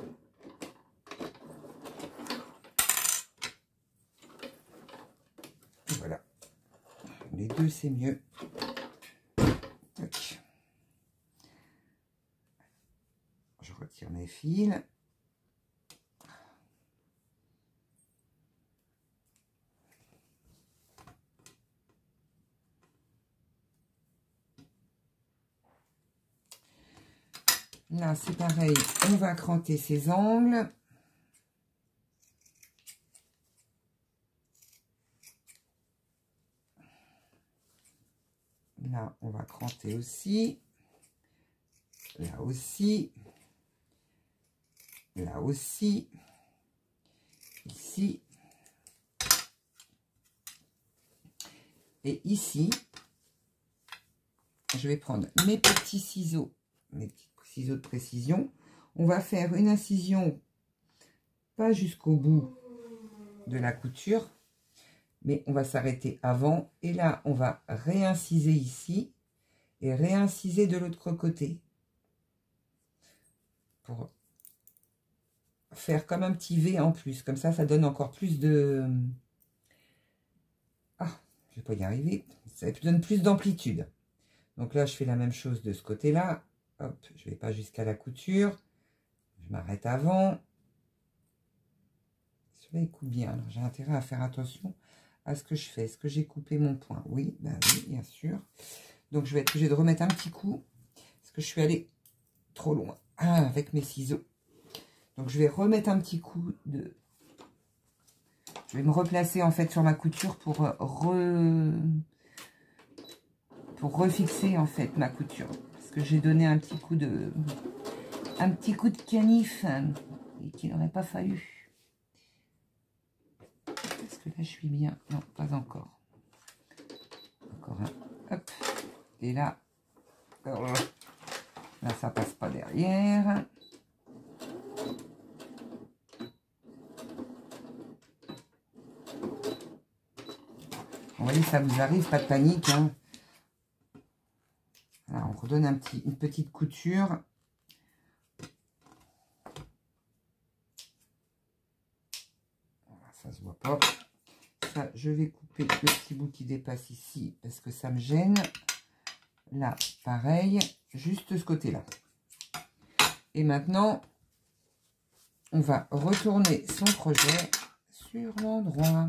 Voilà. Les deux, c'est mieux. Okay. Je retire mes fils. Là, c'est pareil, on va cranter ces angles. Là, on va cranter aussi. Là aussi. Là aussi. Ici. Et ici, je vais prendre mes petits ciseaux, mes petits ciseaux de précision. On va faire une incision, pas jusqu'au bout de la couture, mais on va s'arrêter avant. Et là, on va réinciser ici et réinciser de l'autre côté. Pour faire comme un petit V en plus. Comme ça, ça donne encore plus de... Ah, je vais pas y arriver. Ça donne plus d'amplitude. Donc là, je fais la même chose de ce côté-là. Hop, je vais pas jusqu'à la couture. Je m'arrête avant. Celui-là, il coupe bien. Alors, j'ai intérêt à faire attention à ce que je fais. Est-ce que j'ai coupé mon point? Oui, ben oui, bien sûr. Donc, je vais être obligée de remettre un petit coup. Parce que je suis allée trop loin avec mes ciseaux. Donc, je vais remettre un petit coup de... Je vais me replacer, en fait, sur ma couture pour refixer, en fait, ma couture. Parce que j'ai donné un petit coup de... canif et qu'il n'aurait pas fallu. Est-ce que là, je suis bien? Non, pas encore. Encore un. Hop. Et là, là, ça passe pas derrière. Vous voyez, ça vous arrive, pas de panique. Hein. Là, on redonne une petite couture. Ça se voit pas. Ça, je vais couper le petit bout qui dépasse ici parce que ça me gêne. Là, pareil, juste ce côté-là. Et maintenant, on va retourner son projet sur l'endroit.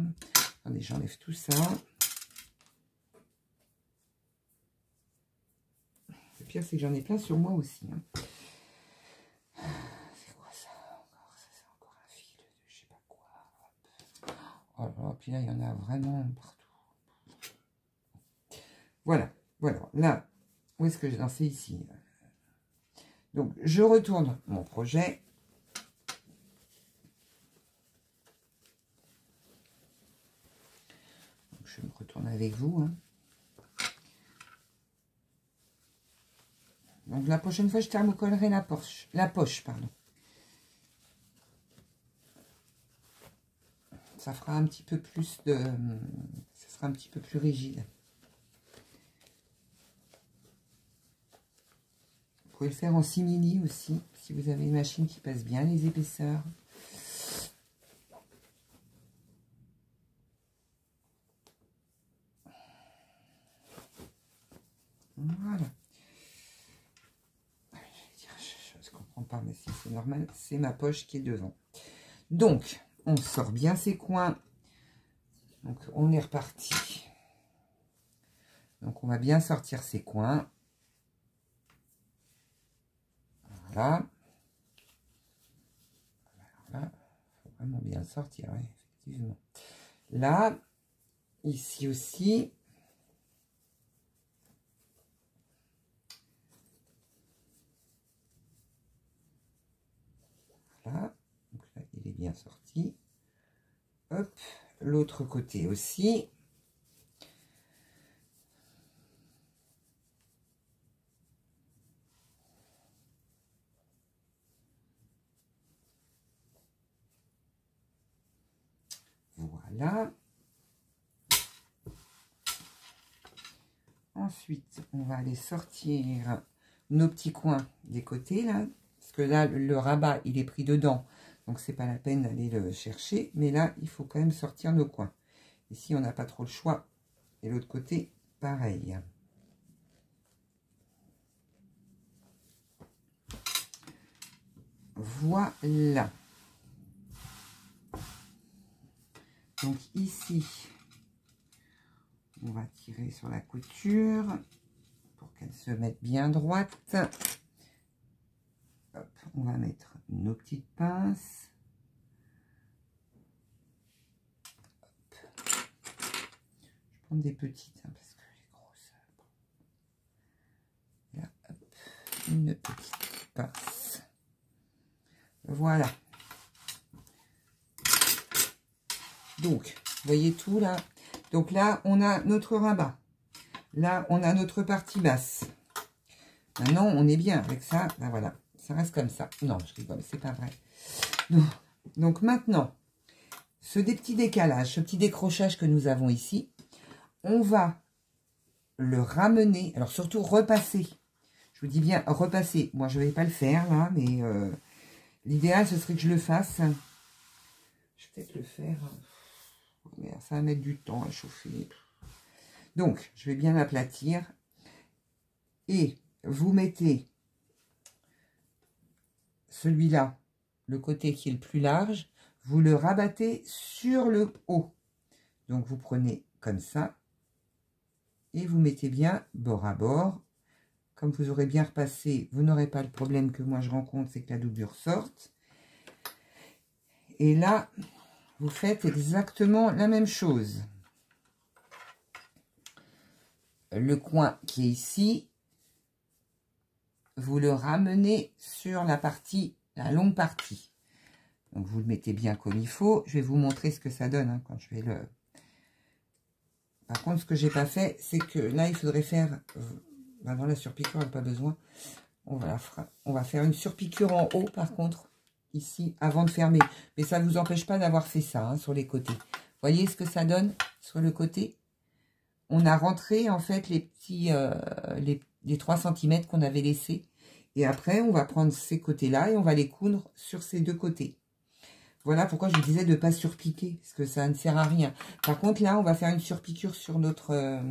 Attendez, j'enlève tout ça. Le pire, c'est que j'en ai plein sur moi aussi. Hein. C'est quoi ça? Ça, c'est encore un fil de je sais pas quoi. Oh là là, puis là, il y en a vraiment partout. Voilà, voilà. Là, où est-ce que j'ai lancé ici? Donc, je retourne mon projet. Donc, je me retourne avec vous. Hein. Donc, la prochaine fois, je thermocollerai la poche, pardon. Ça fera un petit peu plus de... Ça sera un petit peu plus rigide. Vous pouvez le faire en simili aussi, si vous avez une machine qui passe bien les épaisseurs. Voilà. Je ne comprends pas, mais si c'est normal, c'est ma poche qui est devant. Donc, on sort bien ces coins. Donc, on est reparti. Donc, on va bien sortir ces coins. Voilà. Voilà. Il faut vraiment bien le sortir, oui, effectivement. Là, ici aussi. Voilà. Donc là, il est bien sorti. Hop. L'autre côté aussi. Voilà. Ensuite, on va aller sortir nos petits coins des côtés, là. Parce que là, le rabat, il est pris dedans. Donc, c'est pas la peine d'aller le chercher. Mais là, il faut quand même sortir nos coins. Ici, on n'a pas trop le choix. Et l'autre côté, pareil. Voilà. Donc, ici, on va tirer sur la couture pour qu'elle se mette bien droite. Hop, on va mettre nos petites pinces. Hop. Je prends des petites hein, parce que les grosses. Là, hop, une petite pince. Voilà. Donc, vous voyez tout là. Donc là, on a notre rabat. Là, on a notre partie basse. Maintenant, on est bien avec ça. Ben voilà, ça reste comme ça. Non, je rigole, c'est pas vrai. Donc maintenant, ce petit décalage, ce petit décrochage que nous avons ici, on va le ramener. Alors surtout repasser. Je vous dis bien repasser. Moi, je ne vais pas le faire là, mais l'idéal, ce serait que je le fasse. Je vais peut-être le faire. Mais ça va mettre du temps à chauffer. Donc, je vais bien l'aplatir. Et vous mettez celui-là, le côté qui est le plus large, vous le rabattez sur le haut. Donc, vous prenez comme ça. Et vous mettez bien bord à bord. Comme vous aurez bien repassé, vous n'aurez pas le problème que moi je rencontre, c'est que la doublure sorte. Et là, vous faites exactement la même chose. Le coin qui est ici, vous le ramenez sur la partie, la longue partie. Donc vous le mettez bien comme il faut. Je vais vous montrer ce que ça donne hein, quand je vais le... Par contre, ce que j'ai pas fait, c'est que là, il faudrait faire... Dans la surpiqûre, elle n'a pas besoin. On va faire une surpiqûre en haut, par contre, ici, avant de fermer. Mais ça ne vous empêche pas d'avoir fait ça hein, sur les côtés. Voyez ce que ça donne sur le côté? On a rentré, en fait, les petits... les 3 cm qu'on avait laissés. Et après, on va prendre ces côtés-là et on va les coudre sur ces deux côtés. Voilà pourquoi je vous disais de ne pas surpiquer, parce que ça ne sert à rien. Par contre, là, on va faire une surpiqûre sur notre...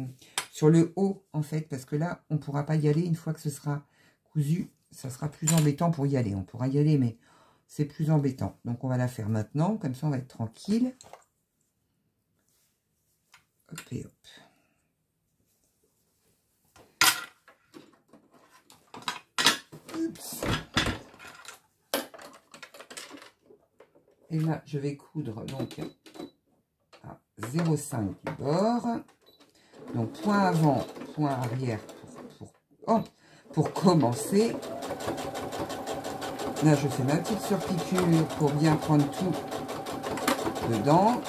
sur le haut, en fait, parce que là, on ne pourra pas y aller une fois que ce sera cousu. Ça sera plus embêtant pour y aller. On pourra y aller, mais c'est plus embêtant. Donc, on va la faire maintenant. Comme ça, on va être tranquille. Hop et hop. Oups. Et là, je vais coudre donc à 0,5 du bord. Donc, point avant, point arrière pour commencer. Là, je fais ma petite surpiqûre pour bien prendre tout dedans.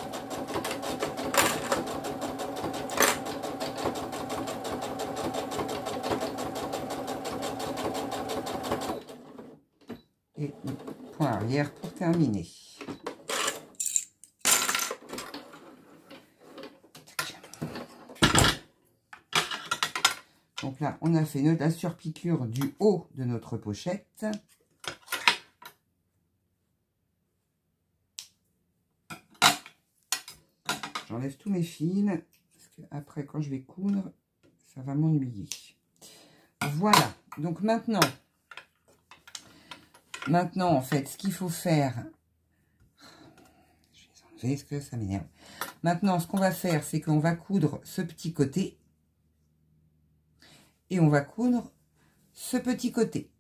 Et point arrière pour terminer. Donc là, on a fait la surpiqûre du haut de notre pochette. J'enlève tous mes fils, parce que après, quand je vais coudre, ça va m'ennuyer. Voilà. Donc maintenant, en fait, ce qu'il faut faire... Je vais les enlever, parce que ça m'énerve. Maintenant, ce qu'on va faire, c'est qu'on va coudre ce petit côté. Et on va coudre ce petit côté.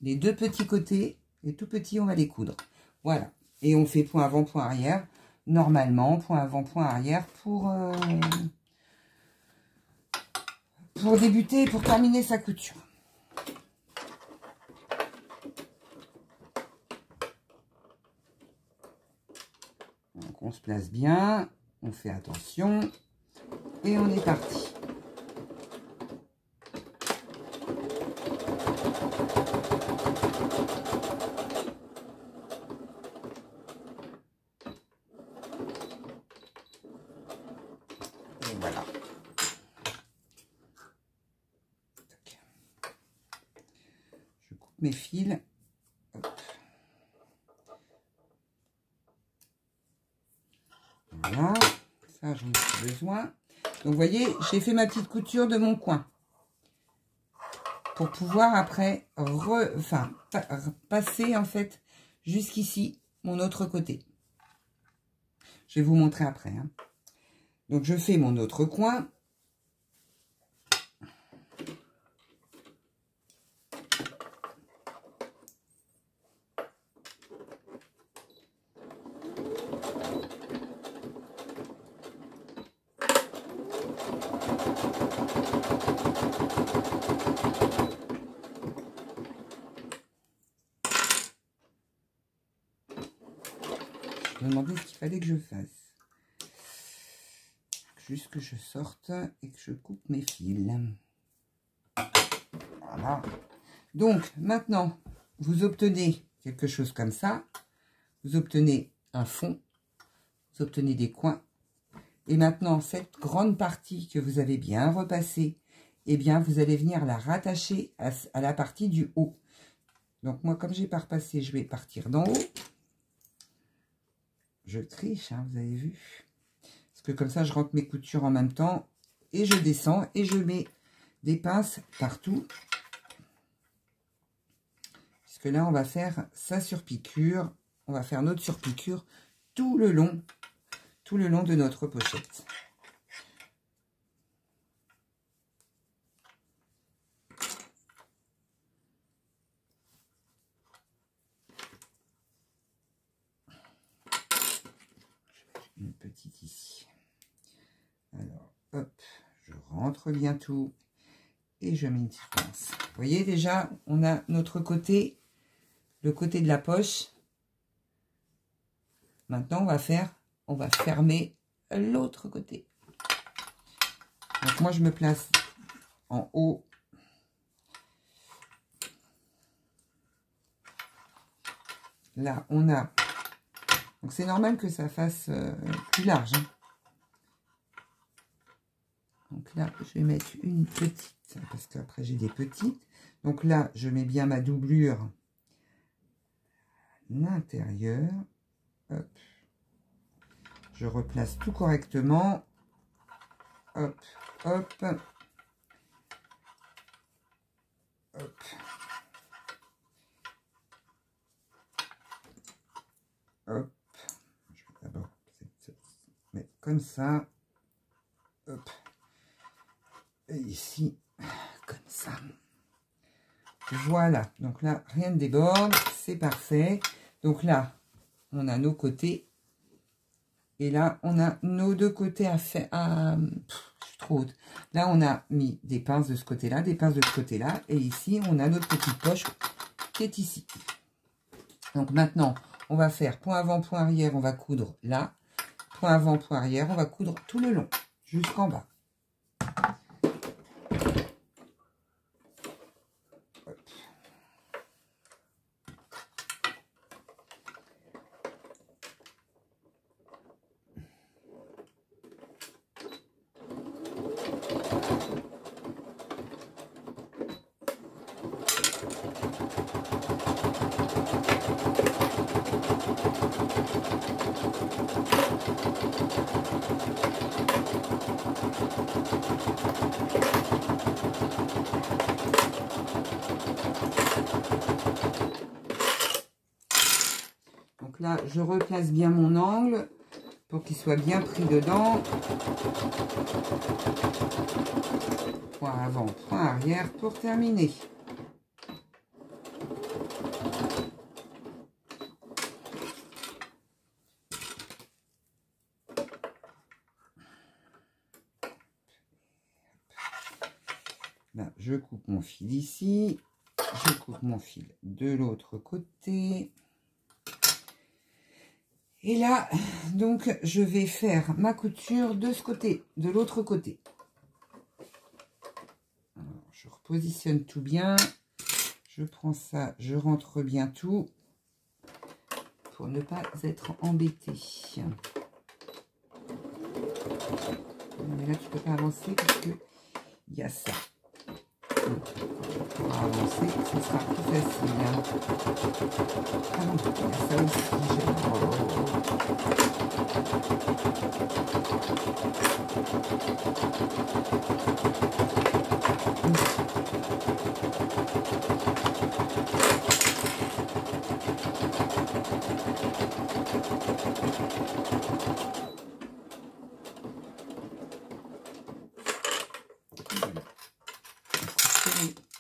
Les deux petits côtés, les tout petits, on va les coudre. Voilà. Et on fait point avant, point arrière. Normalement, point avant, point arrière pour débuter et pour terminer sa couture. Donc on se place bien, on fait attention et on est parti. Et voilà. Je coupe mes fils. Hop. Voilà, ça j'en ai plus besoin. Donc vous voyez, j'ai fait ma petite couture de mon coin pour pouvoir après passer en fait jusqu'ici mon autre côté. Je vais vous montrer après. Hein. Donc je fais mon autre coin. Je me demandais ce qu'il fallait que je fasse. Juste que je sorte et que je coupe mes fils. Voilà. Donc, maintenant, vous obtenez quelque chose comme ça. Vous obtenez un fond. Vous obtenez des coins. Et maintenant, cette grande partie que vous avez bien repassée, eh bien, vous allez venir la rattacher à la partie du haut. Donc, moi, comme j'ai pas repassé, je vais partir d'en haut. Je triche, hein, vous avez vu. Parce que comme ça, je rentre mes coutures en même temps. Et je descends et je mets des pinces partout. Puisque là, on va faire sa surpiqûre. On va faire notre surpiqûre tout le long de notre pochette. Une petite ici. Alors, hop, je rentre bien tout et je mets une petite pince. Vous voyez déjà, on a notre côté, le côté de la poche. Maintenant, on va fermer l'autre côté. Donc moi, je me place en haut. Là, on a... Donc c'est normal que ça fasse plus large. Hein. Donc là, je vais mettre une petite, parce qu'après j'ai des petites. Donc là, je mets bien ma doublure à l'intérieur. Hop. Je replace tout correctement. Hop, hop. Hop. Hop. Je vais d'abord mettre comme ça. Hop. Et ici, comme ça. Voilà. Donc là, rien ne déborde. C'est parfait. Donc là, on a nos côtés. Et là, on a nos deux côtés à faire. Je suis trop haute. Là, on a mis des pinces de ce côté-là, des pinces de ce côté-là. Et ici, on a notre petite poche qui est ici. Donc maintenant, on va faire point avant, point arrière. On va coudre là. Point avant, point arrière. On va coudre tout le long, jusqu'en bas. Donc là, je replace bien mon angle pour qu'il soit bien pris dedans. Point avant, point arrière pour terminer. Là, je coupe mon fil ici. Je coupe mon fil de l'autre côté. Et là, donc, je vais faire ma couture de ce côté, de l'autre côté. Alors, je repositionne tout bien. Je prends ça, je rentre bien tout pour ne pas être embêté. Mais là, tu peux pas avancer parce que il y a ça. Pour avancer, ce sera plus facile. Ah non, il y a ça aussi.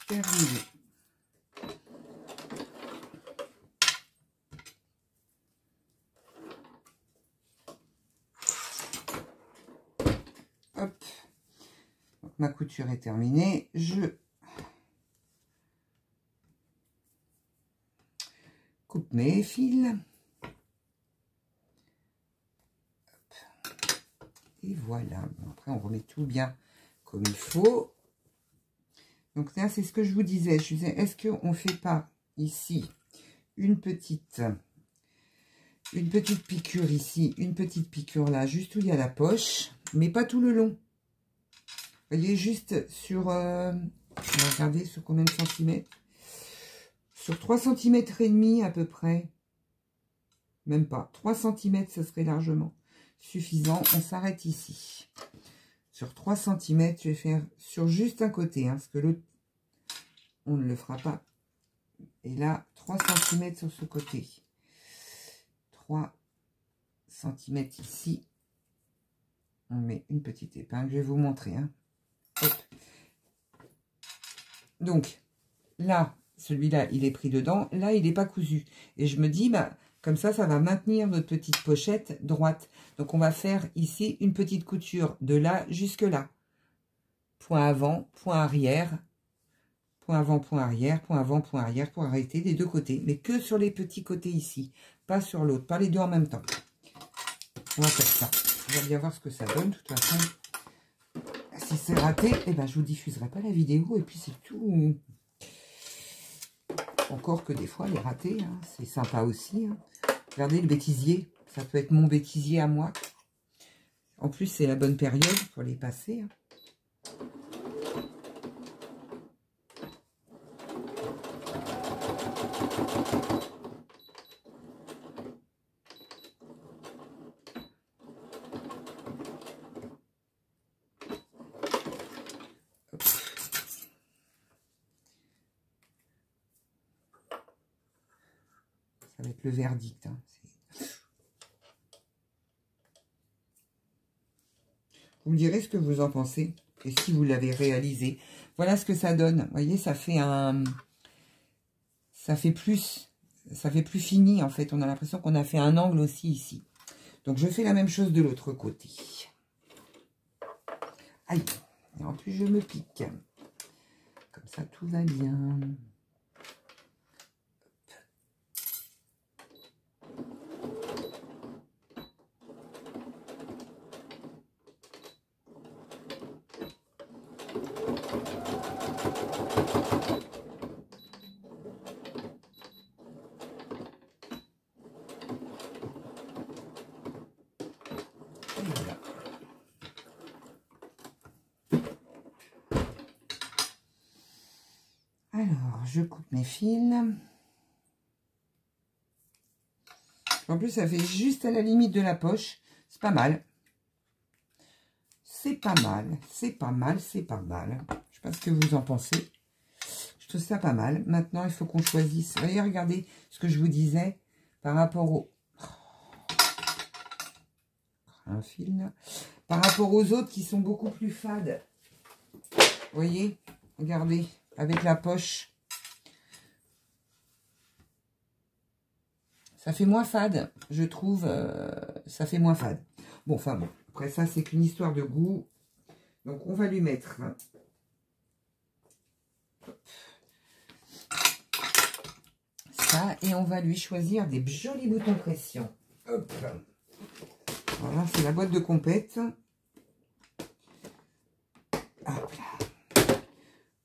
Terminé. Hop. Donc, ma couture est terminée. Je coupe mes fils. Hop. Et voilà. Après, on remet tout bien comme il faut. Donc là, c'est ce que je vous disais. Je disais, est-ce qu'on ne fait pas ici une petite piqûre ici, une petite piqûre là, juste où il y a la poche, mais pas tout le long. Vous voyez, juste sur, on va regarder sur combien de centimètres. Sur 3 cm et demi à peu près. Même pas. 3 cm, ce serait largement suffisant. On s'arrête ici. Sur 3 cm, je vais faire sur juste un côté, hein, parce que l'autre, on ne le fera pas. Et là, 3 cm sur ce côté. 3 cm ici. On met une petite épingle. Je vais vous montrer. Hein. Hop. Donc, là, celui-là, il est pris dedans. Là, il n'est pas cousu. Et je me dis, bah, comme ça va maintenir notre petite pochette droite. Donc, on va faire ici une petite couture de là jusque là. Point avant, point arrière. Point avant, point arrière, point avant, point arrière pour arrêter des deux côtés. Mais que sur les petits côtés ici. Pas sur l'autre. Pas les deux en même temps. On va faire ça. On va bien voir ce que ça donne. De toute façon, si c'est raté, eh ben, je vous diffuserai pas la vidéo. Et puis, c'est tout. Encore que des fois, les ratés, hein, c'est sympa aussi. Hein. Regardez le bêtisier. Ça peut être mon bêtisier à moi. En plus, c'est la bonne période pour les passer. Hein. Ça va être le verdict. Hein. Vous me direz ce que vous en pensez et si vous l'avez réalisé. Voilà ce que ça donne. Vous voyez, ça fait plus fini en fait. On a l'impression qu'on a fait un angle aussi ici. Donc, je fais la même chose de l'autre côté. Aïe, et en plus, je me pique. Comme ça, tout va bien. Voilà. Alors, je coupe mes fils. En plus, ça fait juste à la limite de la poche. C'est pas mal. C'est pas mal. C'est pas mal. C'est pas mal. Je sais pas ce que vous en pensez. Je trouve ça pas mal. Maintenant, il faut qu'on choisisse. Voyez, regardez ce que je vous disais par rapport au... Un fil là. Par rapport aux autres qui sont beaucoup plus fades. Vous voyez, regardez, avec la poche. Ça fait moins fade, je trouve. Ça fait moins fade. Bon, enfin bon. Après ça, c'est qu'une histoire de goût. Donc, on va lui mettre... ça. Et on va lui choisir des jolis boutons pression. Hop. Voilà, c'est la boîte de compète. Hop là.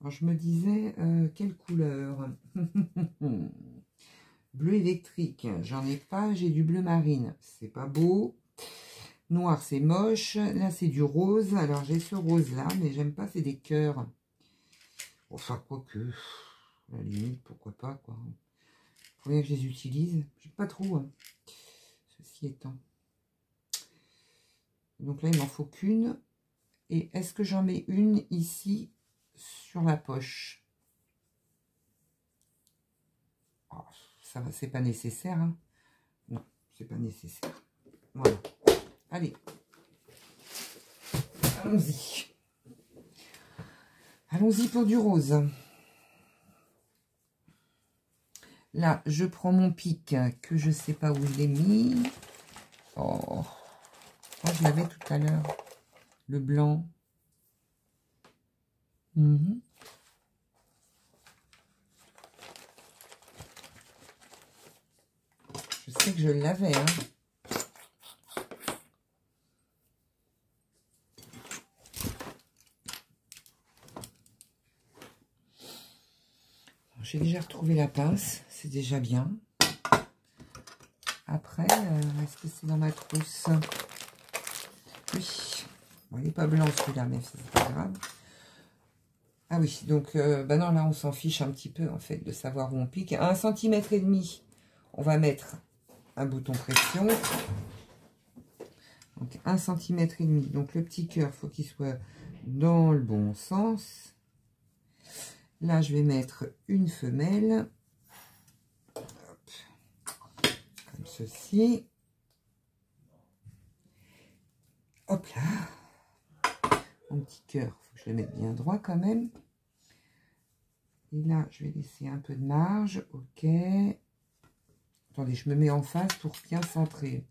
Alors, je me disais, quelle couleur? Bleu électrique, j'en ai pas, j'ai du bleu marine, c'est pas beau. Noir, c'est moche. Là, c'est du rose. Alors, j'ai ce rose-là, mais j'aime pas, c'est des cœurs. Enfin, quoique, à la limite, pourquoi pas, quoi. Faut bien que je les utilise. J'aime pas trop, hein, ceci étant. Donc là, il m'en faut qu'une. Et est-ce que j'en mets une ici sur la poche? Oh, ça va, c'est pas nécessaire. Hein. Non, c'est pas nécessaire. Voilà. Allez. Allons-y. Allons-y pour du rose. Là, je prends mon pic que je sais pas où je l'ai mis. Oh, moi, je l'avais tout à l'heure. Le blanc. Je sais que je l'avais. Hein. J'ai déjà retrouvé la pince. C'est déjà bien. Après, est-ce que c'est dans ma trousse? Oui. Bon, il n'est pas blanc celui-là, mais c'est pas grave. Ah oui, donc, bah non, là, on s'en fiche un petit peu, en fait, de savoir où on pique. À 1,5 cm, on va mettre un bouton pression. Donc, 1,5 cm. Donc, le petit cœur, il faut qu'il soit dans le bon sens. Là, je vais mettre une femelle. Hop. Comme ceci. Hop là. Mon petit cœur, il faut que je le mette bien droit quand même. Et là, je vais laisser un peu de marge. Ok. Attendez, je me mets en face pour bien centrer.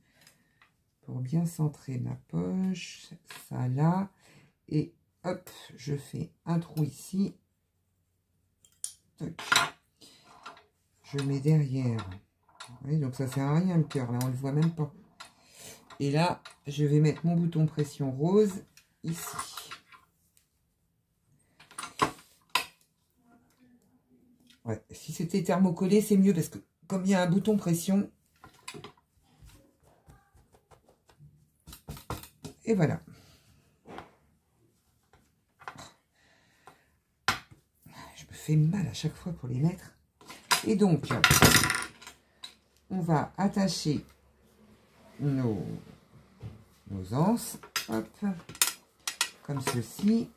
Pour bien centrer ma poche. Ça là. Et hop, je fais un trou ici. Toc. Je mets derrière. Oui, donc ça sert à rien le cœur. Là, on le voit même pas. Et là, je vais mettre mon bouton pression rose ici. Ouais, si c'était thermocollé, c'est mieux parce que comme il y a un bouton pression. Et voilà. Je me fais mal à chaque fois pour les mettre. Et donc, on va attacher nos anses. Hop. Comme ceci.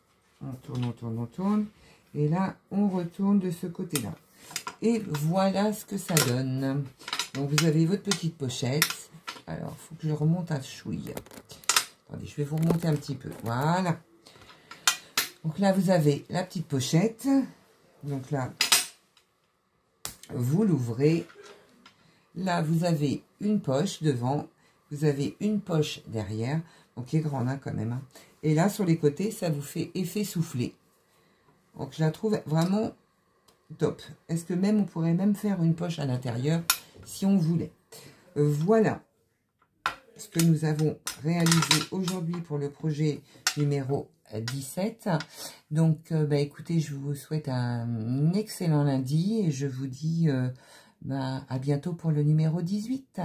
On tourne, on tourne, on tourne. Et là, on retourne de ce côté-là. Et voilà ce que ça donne. Donc, vous avez votre petite pochette. Alors, il faut que je remonte à chouille. Attendez, je vais vous remonter un petit peu. Voilà. Donc là, vous avez la petite pochette. Donc là, vous l'ouvrez. Là, vous avez une poche devant. Vous avez une poche derrière, donc qui est grande hein, quand même. Hein. Et là, sur les côtés, ça vous fait effet soufflé. Donc, je la trouve vraiment top. Est-ce que même on pourrait même faire une poche à l'intérieur si on voulait. Voilà ce que nous avons réalisé aujourd'hui pour le projet numéro 17. Donc, écoutez, je vous souhaite un excellent lundi et je vous dis à bientôt pour le numéro 18.